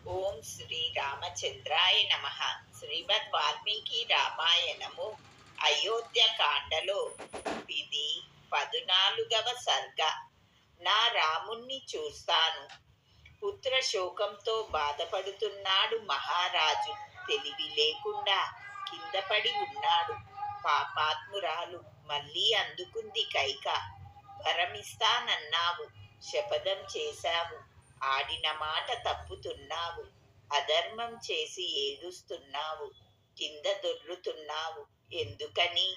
ఓం శ్రీ రామచంద్రాయ నమ. శ్రీమద్ వాల్మీకి రామాయణము అయోధ్యకాండలో ఇది 14వ సర్గ. నా రాముణ్ణి చూస్తాను. పుత్ర శోకంతో బాధపడుతున్నాడు మహారాజు. తెలివి లేకుండా కింద పడి ఉన్నాడు. పాపాత్మురాలు మళ్ళీ అందుకుంది కైక. వరమిస్తానన్నావు, శపథం చేశావు, ఆడిన మాట తప్పుతున్నావు. అధర్మం చేసి ఏడుస్తున్నావు, కింద దొర్లుతున్నావు. ఎందుకని?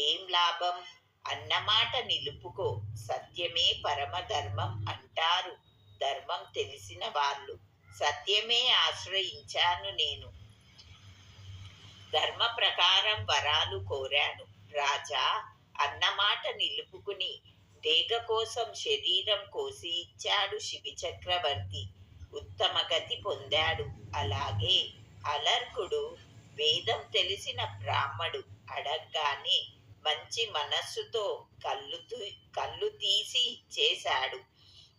ఏం లాభం? అన్నమాట నిలుపుకో. సత్యమే పరమధర్మం అంటారు ధర్మం తెలిసిన వాళ్ళు. సత్యమే ఆశ్రయించాను నేను. ధర్మ ప్రకారం వరాలు కోరాను. రాజా, అన్నమాట నిలుపుకుని దేగ కోసం శరీరం కోసి ఇచ్చాడు శిబి చక్రవర్తి. ఉత్తమ గతి పొందాడు. అలాగే అలర్కుడు వేదం తెలిసిన బ్రాహ్మడు అడగ్గానే మంచి మనస్సుతో కళ్ళు తీసి ఇచ్చేశాడు.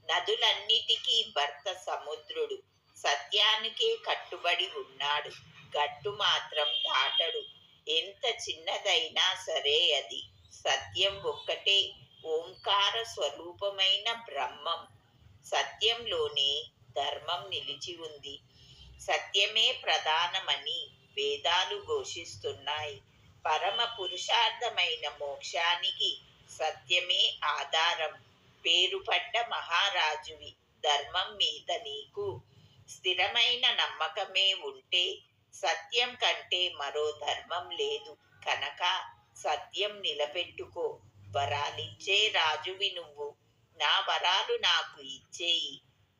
నదులన్నిటికీ భర్త సముద్రుడు. సత్యానికే కట్టుబడి ఉన్నాడు. గట్టు మాత్రం దాటడు. ఎంత చిన్నదైనా సరే అది. సత్యం ఒక్కటే, ఓంకార స్వరూపమైన బ్రహ్మం. సత్యంలోనే ధర్మం నిలిచి ఉంది. సత్యమే ప్రధానమని వేదాలు ఘోషిస్తున్నాయి. పరమ పురుషార్థమైన మోక్షానికి సత్యమే ఆధారం. పేరుపడ్డ మహారాజువి. ధర్మం మీద నీకు స్థిరమైన నమ్మకమే ఉంటే సత్యం కంటే మరో ధర్మం లేదు కనుక సత్యం నిలబెట్టుకో. వరాలిచ్చే రాజువి నువ్వు. నా వరాలు నాకు ఇచ్చేయి.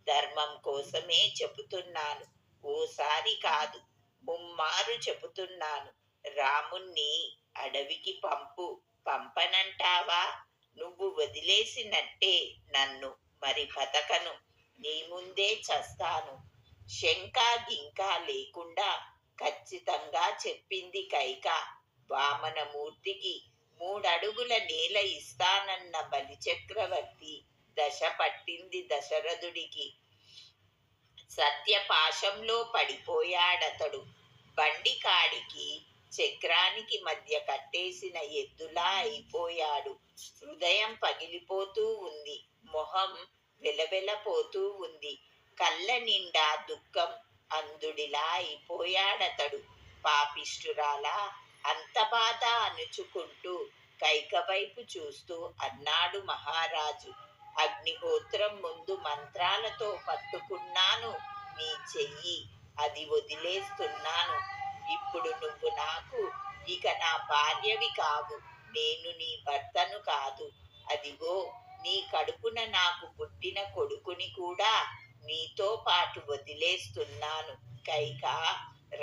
ధర్మం కోసమే చెబుతున్నాను. ఓసారి కాదు, ముమ్మారు చెబుతున్నాను. రాముణ్ణి అడవికి పంపు. పంపనంటావా? నువ్వు వదిలేసినట్టే నన్ను. మరి బతకను. నీ ముందే చస్తాను. శంకా గింకా లేకుండా ఖచ్చితంగా చెప్పింది కైక. వామనమూర్తికి 3 అడుగుల నేల ఇస్తానన్న బలిచక్రవర్తి దశ పట్టింది దశరథుడికి. సత్యపాశంలో పడిపోయాడతడు. బండి కాడికి చక్రానికి మధ్య కట్టేసిన ఎద్దులా అయిపోయాడు. హృదయం పగిలిపోతూ ఉంది. మొహం వెలవెలపోతూ ఉంది. కళ్ళ నిండా దుఃఖం. అంధుడిలా అయిపోయాడతడు. పాపిష్ఠురాలా, అంత బాధ అణుచుకుంటూ కైక వైపు చూస్తూ అన్నాడు మహారాజు. అగ్నిహోత్రం ముందు మంత్రాలతో పట్టుకున్నాను నీ చెయ్యి. అది వదిలేస్తున్నాను. ఇప్పుడు నువ్వు నాకు ఇక నా భార్యవి కావు. నేను నీ భర్తను కాదు. అదిగో నీ కడుపున నాకు పుట్టిన కొడుకుని కూడా నీతో పాటు వదిలేస్తున్నాను. కైక,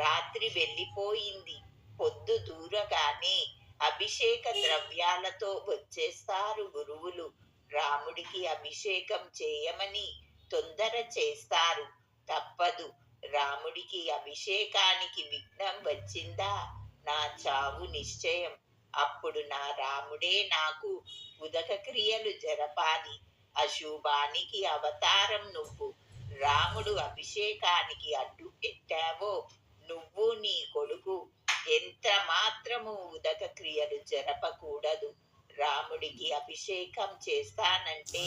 రాత్రి వెళ్ళిపోయింది. పొద్దు దూరగానే అభిషేక ద్రవ్యాలతో వచ్చేస్తారు గురువులు. రాముడికి అభిషేకం చేయమని తొందర చేస్తారు. తప్పదు. రాముడికి అభిషేకానికి విఘ్నం వచ్చిందా నా చావు నిశ్చయం. అప్పుడు నా రాముడే నాకు ఉదక క్రియలు జరపాలి. అశుభానికి అవతారం నువ్వు. రాముడు అభిషేకానికి అడ్డు పెట్టావో నువ్వు నీ కొడుకు ఎంత మాత్రము ఉదక క్రియలు జరపకూడదు. రాముడికి అభిషేకం చేస్తానంటే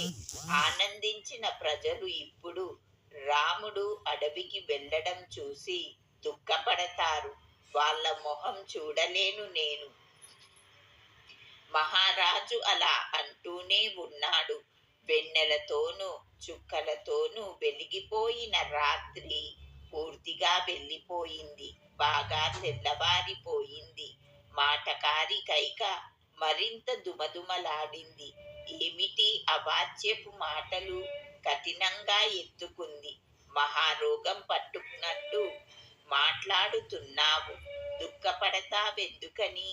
ఆనందించిన ప్రజలు ఇప్పుడు రాముడు అడవికి వెళ్ళడం చూసి దుఃఖపడతారు. వాళ్ళ మొహం చూడలేను నేను. మహారాజు అలా అంటూనే ఉన్నాడు. వెన్నెలతోనూ చుక్కలతోనూ వెలిగిపోయిన రాత్రి పూర్తిగా వెళ్ళిపోయింది. బాగా తెల్లవారిపోయింది. మాటకారి కైక మరింత దుమదుమలాడింది. ఏమిటి అవాచ్యపు మాటలు? కఠినంగా ఎత్తుకుంది. మహారోగం పట్టుకున్నట్టు మాట్లాడుతున్నావు. దుఃఖపడతావెందుకని?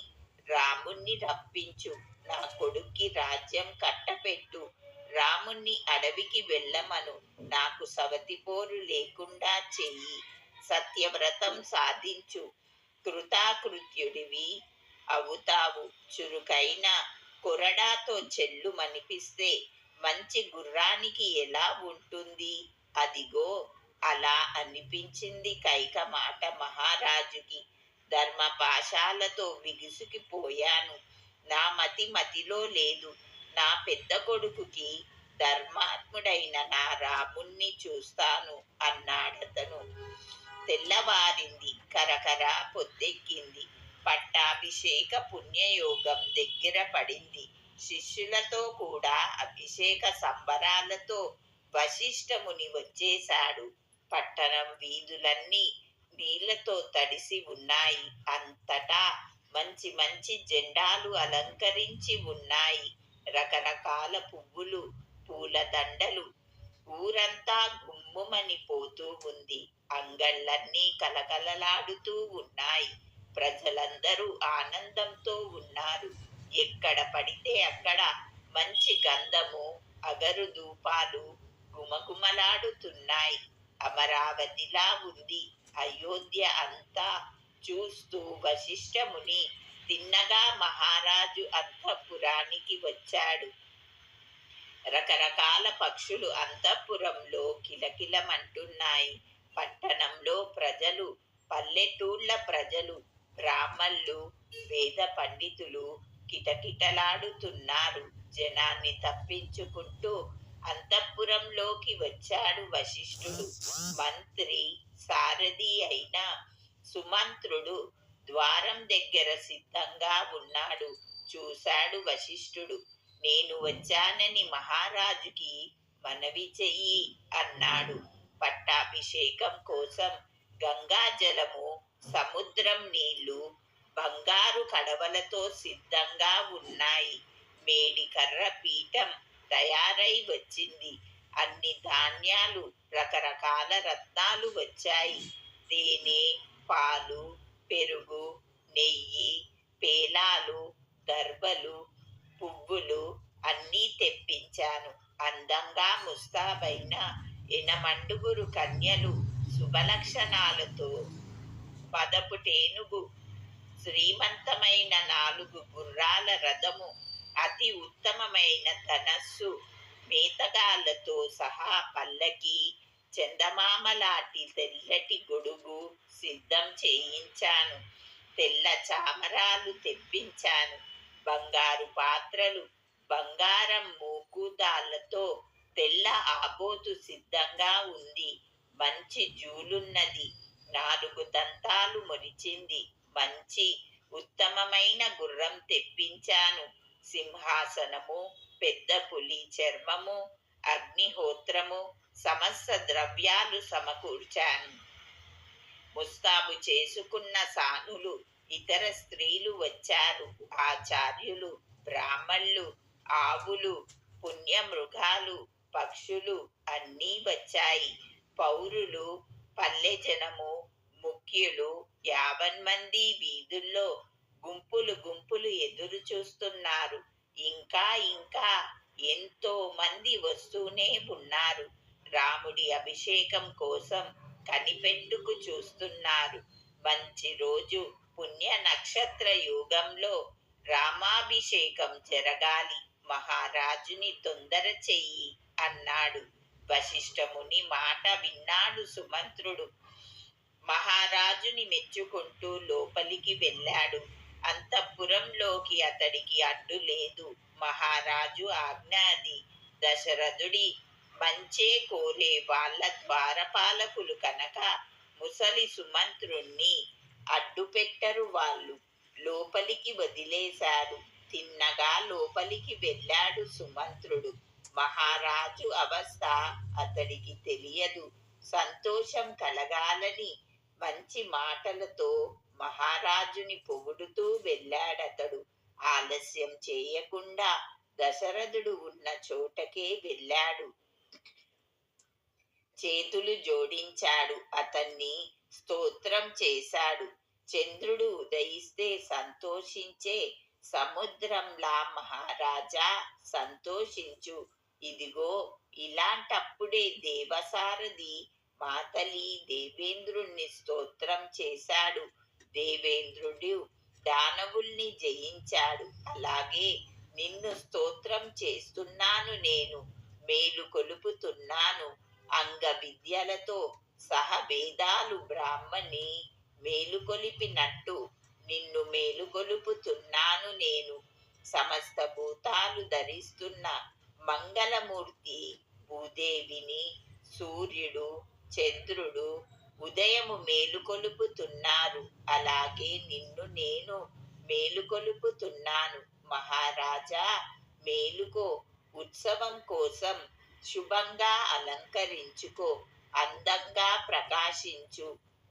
రాముణ్ణి రప్పించు. నా కొడుక్కి రాజ్యం కట్టపెట్టు. రాముణ్ణి అడవికి వెళ్ళమను. నాకు సవతిపోరు లేకుండా చెయ్యి. సత్యవ్రతం సాధించు. కృతాకృత్యుడివి అవుతావు. చురుకైన కొరడాతో చెల్లుమనిపిస్తే మంచి గుర్రానికి ఎలా ఉంటుంది? అదిగో అలా అనిపించింది కైక మాట మహారాజుకి. ధర్మపాశాలతో విగుసుకుపోయాను. నా మతిలో లేదు. నా పెద్ద కొడుకుకి ధర్మాత్ముడైన నా రాముణ్ణి చూస్తాను అన్నాడతను. తెల్లవారింది. కరకర పొద్దెక్కింది. పట్టాభిషేక పుణ్యయోగం దగ్గర పడింది. శిష్యులతో కూడా అభిషేక సంబరాలతో వశిష్ఠముని వచ్చేశాడు. పట్టణం వీధులన్నీ నీళ్లతో తడిసి ఉన్నాయి. అంతటా మంచి మంచి జెండాలు అలంకరించి ఉన్నాయి. రకరకాల పువ్వులు, పూలదండలు. ఊరంతా గుమ్ముమని పోతూ ఉంది. అంగళ్ళన్నీ కలకలలాడుతూ ఉన్నాయి. ప్రజలందరూ ఆనందంతో ఉన్నారు. ఎక్కడ పడితే అక్కడ మంచి గంధము, అగరు ధూపాలు గుమగుమలాడుతున్నాయి. అమరావతిలా ఉంది అయోధ్య అంతా. చూస్తూ వశిష్ఠముని తిన్నగా మహారాజు అంతఃపురానికి వచ్చాడు. రకరకాల పక్షులు అంతఃపురంలో కిలకిలమంటున్నాయి. పట్టణంలో ప్రజలు, పల్లెటూళ్ళ ప్రజలు, బ్రాహ్మణులు, వేద పండితులు కిటకిటలాడుతున్నారు. జనాన్ని తప్పించుకుంటూ అంతఃపురంలోకి వచ్చాడు వశిష్ఠుడు. మంత్రి, సారథి అయిన సుమంత్రుడు ద్వారం దగ్గర సిద్ధంగా ఉన్నాడు. చూశాడు వశిష్ఠుడు. నేను వచ్చానని మహారాజుకి మనవి చెయ్యి అన్నాడు. పట్టాభిషేకం కోసం గంగా జలము, సముద్రం నీళ్లు బంగారు కడవలతో సిద్ధంగా ఉన్నాయి. మేడికర్ర పీఠం తయారై వచ్చింది. అన్ని ధాన్యాలు, రకరకాల రత్నాలు వచ్చాయి. తేనె, పాలు, పెరుగు, నెయ్యి, పేలాలు, దర్బలు, పువ్వులు అన్నీ తెప్పించాను. అందంగా ముస్తాబైన ఎనమండుగురు కన్యలు శుభలక్షణాలతో, పదపుటేనుగు, శ్రీమంతమైన 4 గుర్రాల రథము, అతి ఉత్తమమైన ధనస్సు, మేతగాళ్లతో సహా పల్లకి, చందమామలాటి తెల్లటి గొడుగు సిద్ధం చేయించాను. తెల్ల చామరాలు తెప్పించాను. బంగారు పాత్రలు, బంగారం మూకుదాళ్లతో తెల్ల ఆబోతు సిద్ధంగా ఉంది. మంచి జూలున్నది. 4 దంతాలు మొలిచింది. మంచి ఉత్తమమైన గుర్రం తెప్పించాను. సింహాసనము, పెద్ద పులి చర్మము, అగ్నిహోత్రము, సమస్త ద్రవ్యాలు సమకూర్చాను. ముస్తాబు చేసుకున్న సానులు, ఇతర స్త్రీలు వచ్చారు. ఆచార్యులు, బ్రాహ్మణులు, ఆవులు, పుణ్యమృగాలు, పక్షులు అన్నీ వచ్చాయి. పౌరులు, పల్లె జనము, ముఖ్యులు 50 మంది వీధుల్లో గుంపులు గుంపులు ఎదురు చూస్తున్నారు. ఇంకా ఇంకా ఎంతో మంది వస్తూనే ఉన్నారు. రాముడి అభిషేకం కోసం కనిపెట్టుకు చూస్తున్నారు. మంచి రోజు, పుణ్య నక్షత్ర యుగంలో రామాభిషేకం జరగాలి. మహారాజుని తొందర చెయ్యి అన్నాడు. వశిష్ఠముని మాట విన్నాడు సుమంత్రుడు. మహారాజుని మెచ్చుకుంటూ లోపలికి వెళ్ళాడు. అంతఃపురంలోకి అతడికి అడ్డు లేదు. మహారాజు ఆజ్ఞ అది. దశరథుడి మంచే కోరే వాళ్ళ ద్వారపాలకులు కనుక ముసలి సుమంత్రుణ్ణి అడ్డు పెట్టరు వాళ్ళు. లోపలికి వదిలేశాడు. తిన్నగా లోపలికి వెళ్ళాడు సుమంత్రుడు. మహారాజు అవస్థ అతడికి తెలియదు. సంతోషం కలగాలని మంచి మాటలతో మహారాజుని పొగుడుతూ వెళ్ళాడతడు. ఆలస్యం చేయకుండా దశరథుడు ఉన్న చోటకే వెళ్ళాడు. చేతులు జోడించాడు. అతన్ని స్తోత్రం చేశాడు. చంద్రుడు ఉదయిస్తే సంతోషించే సముద్రంలా మహారాజా సంతోషించు. ఇదిగో ఇలాంటప్పుడే దేవసారథి మాతలి దేవేంద్రుణ్ణి స్తోత్రం చేశాడు. దేవేంద్రుడు దానవుల్ని జయించాడు. అలాగే నిన్ను స్తోత్రం చేస్తున్నాను నేను. మేలు కొలుపుతున్నాను. అంగ విద్యలతో సహవేదాలు బ్రాహ్మణి మేలుకొలిపినట్టు నిన్ను మేలుకొలుపుతున్నాను నేను. సమస్త భూతాలు ధరిస్తున్న మంగళమూర్తి భూదేవిని సూర్యుడు చంద్రుడు ఉదయము మేలుకొలుపుతున్నారు. అలాగే నిన్ను నేను మేలుకొలుపుతున్నాను. మహారాజా, మేలుకో, ఉత్సవం కోసం శుభంగా అలంకరించుకో, అందంగా ప్రకాశించు.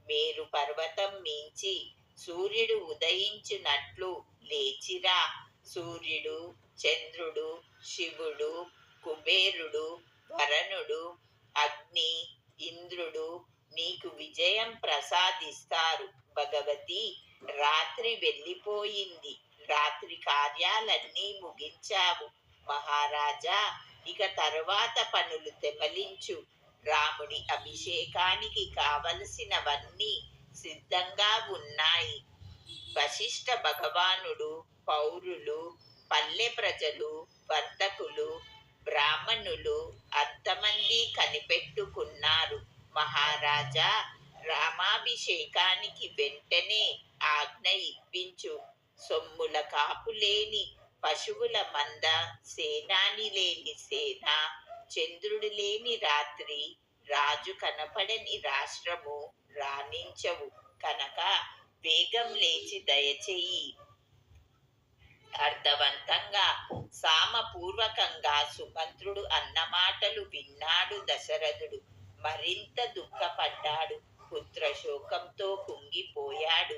మేరు పర్వతం మించి సూర్యుడు ఉదయించినట్లు లేచిరా. సూర్యుడు చంద్రుడు శివుడు కుబేరుడు వరుణుడు అగ్ని ఇంద్రుడు నీకు విజయం ప్రసాదిస్తారు. భగవతి, రాత్రి వెళ్ళిపోయింది. రాత్రి కార్యాలన్నీ ముగించావు. మహారాజా, ఇక తరువాత పనులు తెమలించు. రాముడి అభిషేకానికి కావలసినవన్నీ సిద్ధంగా ఉన్నాయి. వశిష్ఠ భగవానుడు పౌరులు పల్లె ప్రజలు వర్తకులు బ్రాహ్మణులు అంతమంది కనిపెట్టుకున్నారు. మహారాజా, రామాభిషేకానికి వెంటనే ఆజ్ఞ ఇప్పించు. సొమ్ముల కాపు లేని పశువుల మంద, సేనాని లేని సేన, చంద్రుడు లేని రాత్రి, రాజు కనపడని రాష్ట్రము రాణించవు కనుక వేగం లేచి దయచేయి. అర్థవంతంగా సామపూర్వకంగా సుమంత్రుడు అన్న మాటలు విన్నాడు దశరథుడు. మరింత దుఃఖపడ్డాడు. పుత్రశోకంతో కుంగిపోయాడు.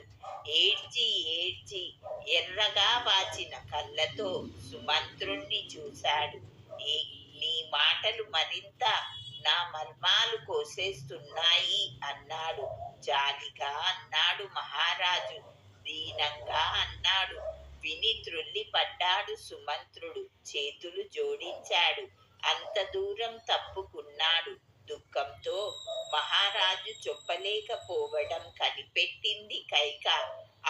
ఏడ్చి ఏడ్చి ఎర్రగా వాచిన కళ్ళతో సుమంత్రుణ్ణి చూశాడు. నీ మాటలు మరింత నా మర్మాలు కోసేస్తున్నాయి అన్నాడు. జాలిగా అన్నాడు మహారాజు. దీనంగా అన్నాడు. విని త్రుళ్ళిపడ్డాడు సుమంత్రుడు. చేతులు జోడించాడు. అంత దూరం తప్పుకున్నాడు. దుఃఖంతో మహారాజు చెప్పలేకపోవడం కనిపెట్టింది కైక.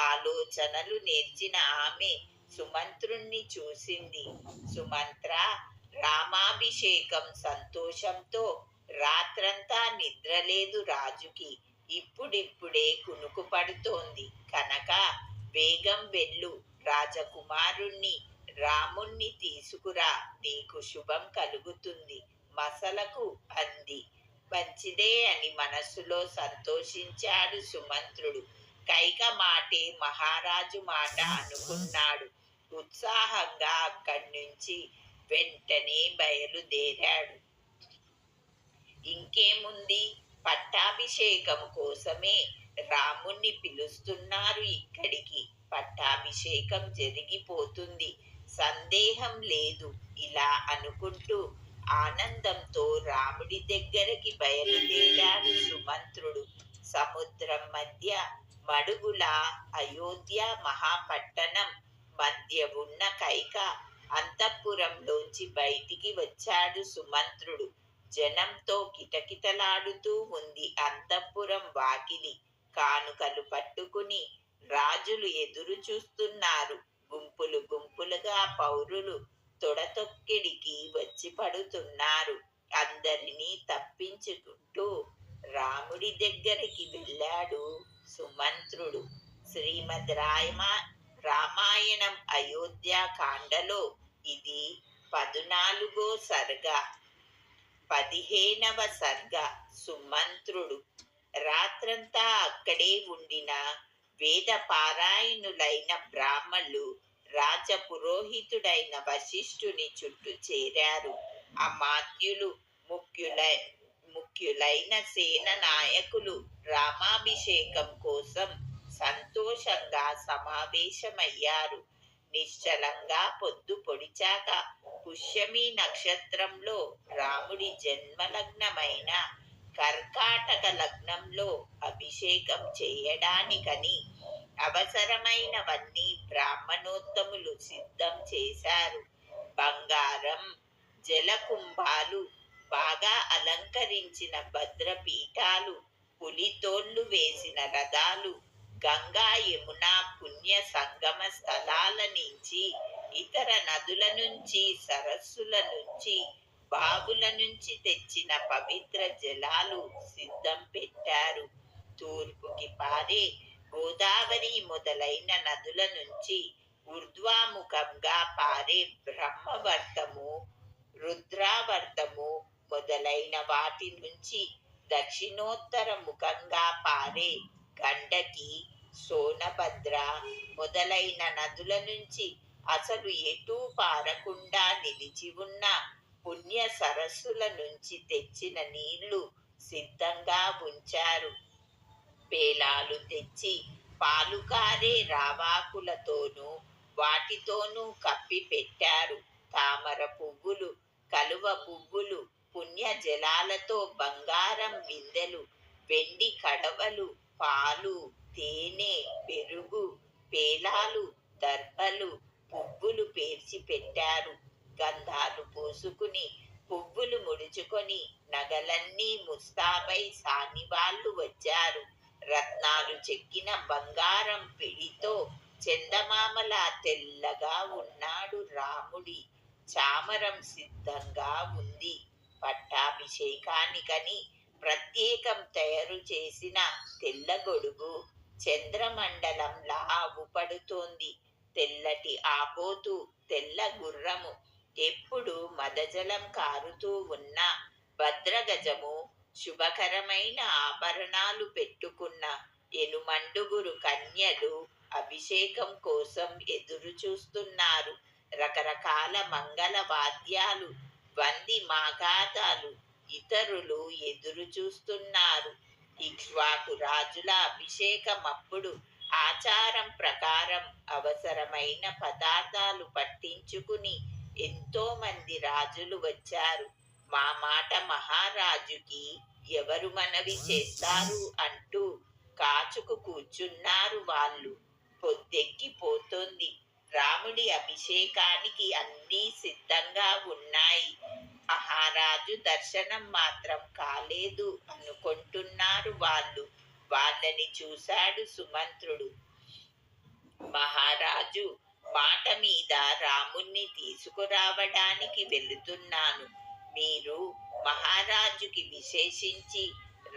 ఆలోచనలు నేర్చిన ఆమె సుమంత్రుణ్ణి చూసింది. సుమంత్ర, రామాభిషేకం సంతోషంతో రాత్రంతా నిద్రలేదు రాజుకి. ఇప్పుడిప్పుడే కునుకు పడుతోంది కనుక వేగం వెళ్ళు. రాజకుమారుణ్ణి రాముణ్ణి తీసుకురా. నీకు శుభం కలుగుతుంది మసలకు అంది. మంచిదే అని మనస్సులో సంతోషించాడు సుమంత్రుడు. కైక మాటే మహారాజు మాట అనుకున్నాడు. ఉత్సాహంగా అక్కడి నుంచి వెంటనే బయలుదేరాడు. ఇంకేముంది, పట్టాభిషేకం కోసమే రాముణ్ణి పిలుస్తున్నారు ఇక్కడికి. పట్టాభిషేకం జరిగిపోతుంది, సందేహం లేదు. ఇలా అనుకుంటూ ఆనందంతో రాముడి దగ్గరికి బయలుదేరాడు సుమంత్రుడు. సముద్రం మధ్య మడుగుల అయోధ్య మహాపట్టణం మధ్య ఉన్న కైక అంతఃపురంలోంచి బయటికి వచ్చాడు సుమంత్రుడు. జనంతో కిటకిటలాడుతూ ఉంది అంతఃపురం వాకిలి. కానుకలు పట్టుకుని రాజులు ఎదురు చూస్తున్నారు. గుంపులు గుంపులుగా పౌరులు తొడతొక్కిడికి వచ్చి పడుతున్నారు. అందరినీ తప్పించుకుంటూ రాముడి దగ్గరికి వెళ్ళాడు సుమంత్రుడు. శ్రీమద్ రామాయణం అయోధ్య కాండలో ఇది 14వ సర్గ. 15వ సర్గ. సుమంత్రుడు. రాత్రంతా అక్కడే ఉండిన వేద పారాయణులైన బ్రాహ్మణులు రాజపురోహితుడైన వశిష్ఠుని చుట్టూ చేరారు. అమాత్యులు ముఖ్యులైన సేన నాయకులు రామాభిషేకం కోసం సంతోషంగా సమావేశమయ్యారు. నిశ్చలంగా పొద్దు పొడిచాక పుష్యమి నక్షత్రంలో రాముడి జన్మలగ్నమైన కర్కాటక లగ్నంలో అభిషేకం చేయడానికని అవసరమైనవన్నీ బ్రాహ్మణోత్తములు సిద్ధం చేశారు. బంగారం జలకుంభాలు, బాగా అలంకరించిన భద్రపీఠాలు, పులితోళ్లు వేసిన రథాలు, గంగా యమున పుణ్య సంగమ స్థలాల నుంచి, ఇతర నదుల నుంచి, సరస్సుల నుంచి, బావుల నుంచి తెచ్చిన పవిత్ర జలాలు సిద్ధం పెట్టి పారే గోదావరి మొదలైన నదుల నుంచి ఊర్ధ్వాముఖంగా పారే బ్రహ్మవర్తము, రుద్రావర్తము మొదలైన వాటి నుంచి దక్షిణోత్తర ముఖంగా పారే గండకి, సోనభద్ర మొదలైన నదుల నుంచి అసలు ఎటూ పారకుండా నిలిచి ఉన్న పుణ్య సరస్సుల నుంచి తెచ్చిన నీళ్లు సిద్ధంగా ఉంచారు. పేలాలు తెచ్చి పాలుకారే రావాకులతోనూ వాటితోనూ కప్పి పెట్టారు. తామర పువ్వులు, కలువ పువ్వులు, పుణ్య జలాలతో బంగారం బిందెలు, వెండి కడవలు, పాలు, తేనె, పెరుగు, పేలాలు, దర్భలు, పువ్వులు పేర్చి పెట్టారు. గంధాలు పూసుకుని పువ్వులు ముడుచుకొని నగలన్నీ ముస్తాబై సానివాళ్లు వచ్చారు. రత్నాలు చెక్కిన బంగారం పిడితో చందమామలా తెల్లగా ఉన్నాడు రాముడి చామరం సిద్ధంగా ఉంది. పట్టాభిషేకానికని ప్రత్యేకం తయారు చేసిన తెల్ల గొడుగు చంద్రమండలంలా ఊపడుతోంది. తెల్లటి ఆపోతు, తెల్ల గుర్రము, ఎప్పుడు మదజలం కారుతూ ఉన్న భద్రగజము, శుభకరమైన ఆభరణాలు పెట్టుకున్న ఎనుమండుగురు కన్యలు అభిషేకం కోసం ఎదురు చూస్తున్నారు. రకరకాల మంగళ వాద్యాలు, వంది మాగాదాలు, ఇతరులు ఎదురు చూస్తున్నారు. ఇక్ష్వాకు రాజుల అభిషేకం అప్పుడు ఆచారం ప్రకారం అవసరమైన పదార్థాలు పట్టించుకుని ఎంతో మంది రాజులు వచ్చారు. మా మాట మహారాజుకి ఎవరు మనవి చేస్తారు అంటూ కాచుకు కూర్చున్నారు వాళ్ళు. పొద్దెక్కిపోతోంది. రాముడి అభిషేకానికి అన్నీ సిద్ధంగా ఉన్నాయి. మహారాజు దర్శనం మాత్రం కాలేదు అనుకుంటున్నారు వాళ్ళు. వాళ్ళని చూశాడు సుమంత్రుడు. మహారాజు మాట మీద రాముణ్ణి తీసుకురావడానికి వెళుతున్నాను. మీరు మహారాజుకి విశేషించి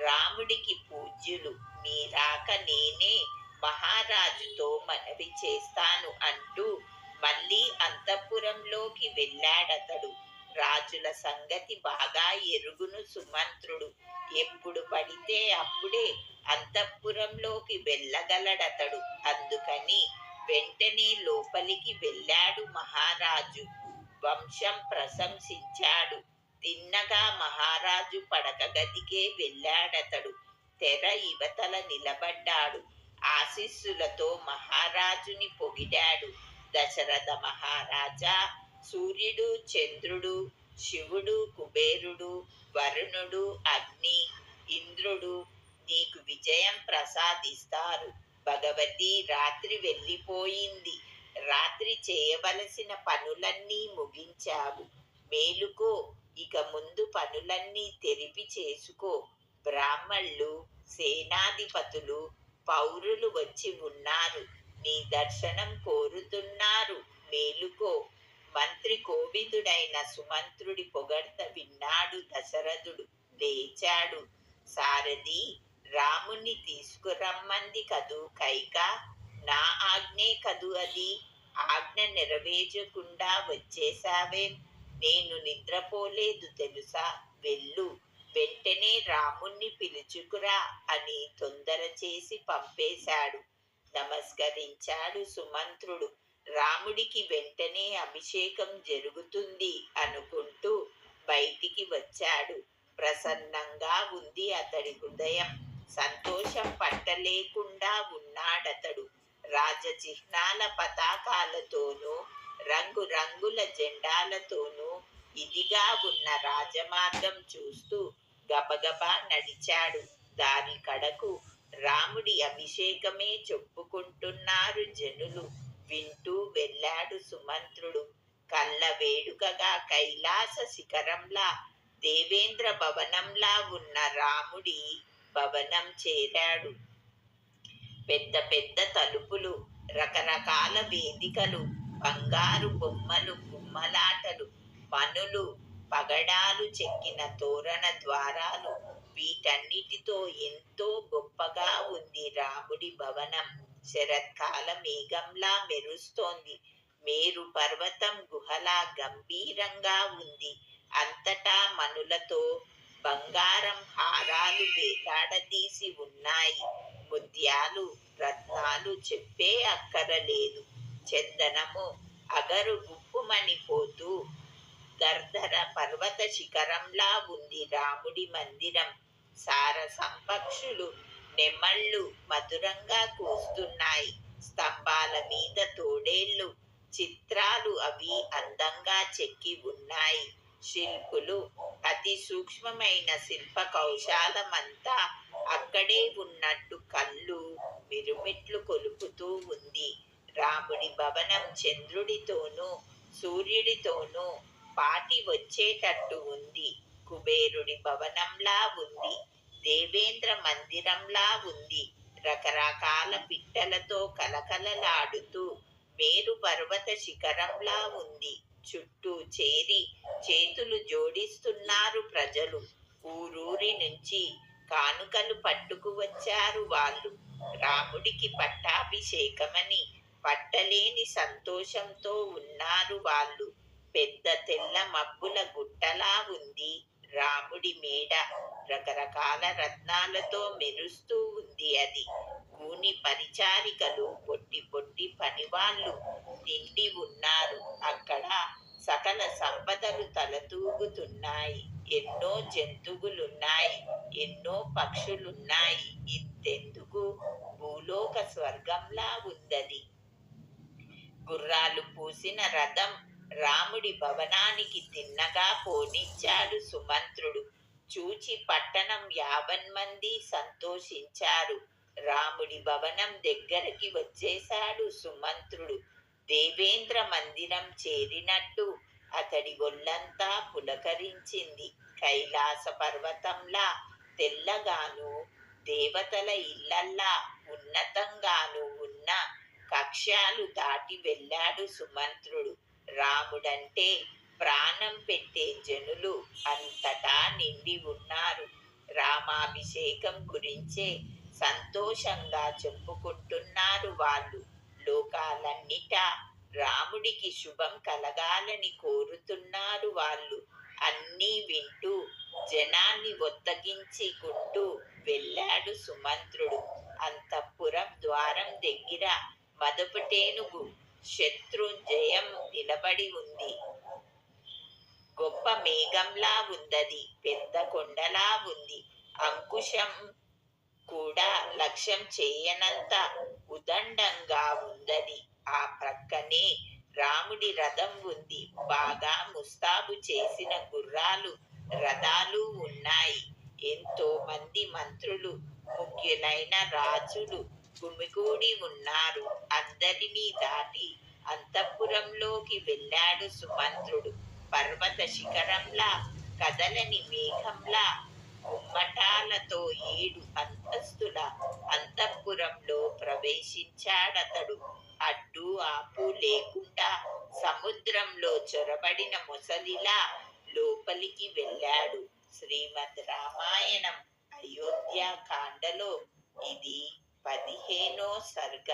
రాముడికి పూజ్యులు. మీ రాక నేనే మహారాజుతో మనవి చేస్తాను అంటూ మళ్ళీ అంతఃపురంలోకి వెళ్ళాడతడు. రాజుల సంగతి బాగా ఎరుగును సుమంత్రుడు. ఎప్పుడు పడితే అప్పుడే అంతఃపురంలోకి వెళ్ళగలడతడు. అందుకని వెంటనే లోపలికి వెళ్ళాడు మహారాజు. వంశం ప్రశంసించాడు. తిన్నగా మహారాజు పడక గదికే వెళ్ళాడతడు. తెర ఇవతల నిలబడ్డాడు. ఆశీస్సులతో మహారాజుని పొగిడాడు. దశరథ మహారాజా, సూర్యుడు, చంద్రుడు, శివుడు, కుబేరుడు, వరుణుడు, అగ్ని, ఇంద్రుడు నీకు విజయం ప్రసాదిస్తారు. భగవతి రాత్రి వెళ్ళిపోయింది. రాత్రి చేయవలసిన పనులన్నీ ముగించావు. మేలుకో, ఇక ముందు పనులన్నీ తెరిపి చేసుకో. బ్రాహ్మళ్ళు, సేనాధిపతులు, పౌరులు వచ్చి ఉన్నారు. నీ దర్శనం కోరుతున్నారు. మేలుకో. మంత్రి కోవిదుడైన సుమంత్రుడి పొగడ్త విన్నాడు దశరథుడు. లేచాడు. సారథి, రాముణ్ణి తీసుకురమ్మంది కదూ కైక. నా ఆజ్ఞే కదూ అది. ఆజ్ఞ నెరవేర్చకుండా వచ్చేశావేం? నేను నిద్రపోలేదు తెలుసా. వెళ్ళు, వెంటనే రాముణ్ణి పిలుచుకురా అని తొందర చేసి పంపేశాడు. నమస్కరించాడు సుమంత్రుడు. రాముడికి వెంటనే అభిషేకం జరుగుతుంది అనుకుంటూ బయటికి వచ్చాడు. ప్రసన్నంగా ఉంది అతడి హృదయం. సంతోషం పట్టలేకుండా ఉన్నాడతడు. రాజచిహ్నాల పతాకాలతోనూ రంగురంగుల జెండాలతోనూ ఇదిగా ఉన్న రాజమార్గం చూస్తూ గబగబా నడిచాడు. దారి కడకు రాముడి అభిషేకమే చెప్పుకుంటున్నారు జనులు. వింటూ వెళ్ళాడు సుమంత్రుడు. కళ్ళ వేడుకగా కైలాస శిఖరంలా, దేవేంద్ర భవనంలా ఉన్న రాముడి భవనం చేరాడు. పెద్ద పెద్ద తలుపులు, రకరకాల వేదికలు, బంగారు బొమ్మలు, గుమ్మలాటలు, మనులు, పగడాలు చెక్కిన తోరణ ద్వారాలు, వీటన్నిటితో ఎంతో గొప్పగా ఉంది రాముడి భవనం. శరత్కాల మేఘంలా మెరుస్తోంది. మేరు పర్వతం గుహలా గంభీరంగా ఉంది. అంతటా మణులతో బంగారం హారాలు వేలాడదీసి ఉన్నాయి. ముత్యాలు, రత్నాలు చెప్పే అక్కరలేదు. చందనము అగరు గుప్పుమనిపోతూ గర్ధర పర్వత శిఖరంలా ఉంది రాముడి మందిరం. సార సంపక్షులు నెమళ్ళు మధురంగా కూస్తున్నాయి. స్తంభాల మీద తోడేళ్ళు చిత్రాలు అవి అందంగా చెక్కి ఉన్నాయి. శిల్పులు అతి సూక్ష్మమైన శిల్ప కౌశాలమంతా అక్కడే ఉన్నట్టు కళ్ళు మిరుమిట్లు కొలుపుతూ ఉంది. రాముడి భవనం చంద్రుడితోనూ సూర్యుడితోనూ పాటి వచ్చేటట్టు ఉంది. కుబేరుడి భవనంలా ఉంది. దేవేంద్ర మందిరంలా ఉంది. రకరకాల పిట్టలతో కలకలలాడుతూ మేరు పర్వత శిఖరంలా ఉంది. చుట్టూ చేరి చేతులు జోడిస్తున్నారు ప్రజలు. ఊరూరి నుంచి కానుకలు పట్టుకు వచ్చారు వాళ్ళు. రాముడికి పట్టాభిషేకమని పట్టలేని సంతోషంతో ఉన్నారు వాళ్ళు. పెద్ద తెల్ల మబ్బుల గుట్టలా ఉంది రాముడి మేడ. రకరకాల రత్నాలతో మెరుస్తూ ఉంది అది. కూని పరిచారికలు, పొట్టి పొట్టి పనివాళ్ళు నిండి ఉన్నారు అక్కడ. సకల సంపదలు తలతూగుతున్నాయి. ఎన్నో జంతువులున్నాయి. ఎన్నో పక్షులున్నాయి. ఇంతెందుకు, భూలోక స్వర్గంలా ఉందది. గుర్రాలు పూసిన రథం రాముడి భవనానికి తిన్నగా పోనిచ్చాడు సుమంత్రుడు. చూచి పట్టణం యావన్మంది సంతోషించారు. రాముడి భవనం దగ్గరికి వచ్చేశాడు సుమంత్రుడు. దేవేంద్ర మందిరం చేరినట్టు అతడి ఒళ్ళంతా పులకరించింది. కైలాస పర్వతంలా తెల్లగాను, దేవతల ఇళ్లల్లా ఉన్నతంగాను ఉన్న కక్ష్యాలు దాటి వెళ్ళాడు సుమంత్రుడు. రాముడంటే ప్రాణం పెట్టే జనులు అంతటా నిండి ఉన్నారు. రామాభిషేకం గురించే సంతోషంగా చెప్పుకుంటున్నారు వాళ్ళు. లోకాలన్నిటా రాముడికి శుభం కలగాలని కోరుతున్నారు వాళ్ళు. అన్నీ వింటూ జనాన్ని ఒత్తగించుకుంటూ వెళ్ళాడు సుమంత్రుడు. అంతఃపురం ద్వారం దగ్గర మదపుటేనుగు శత్రుంజయం నిలబడి ఉంది. గొప్ప మేఘంలా ఉందది. పెద్ద కొండలా ఉంది. అంకుశం కూడా లక్ష్యం చేయనంత ఉదండంగా ఉందది. ఆ ప్రక్కనే రాముడి రథం ఉంది. బాగా ముస్తాబు చేసిన గుర్రాలు, రథాలు ఉన్నాయి. ఎంతో మంది మంత్రులు, ముఖ్యులైన రాజులు గుమిగూడి ఉన్నారు. అందరినీ దాటి అంతఃపురంలోకి వెళ్ళాడు సుమంత్రుడు. పర్వత శిఖరంలా, కదలని మేఘంలా, గుమ్మటాలతో 7 అంతస్తుల అంతఃపురంలో ప్రవేశించాడతడు. అడ్డు ఆపు లేకుండా సముద్రంలో చొరబడిన మొసలిలా లోపలికి వెళ్ళాడు. శ్రీమద్ రామాయణం అయోధ్యాకాండలో ఇది 15వ సర్గ.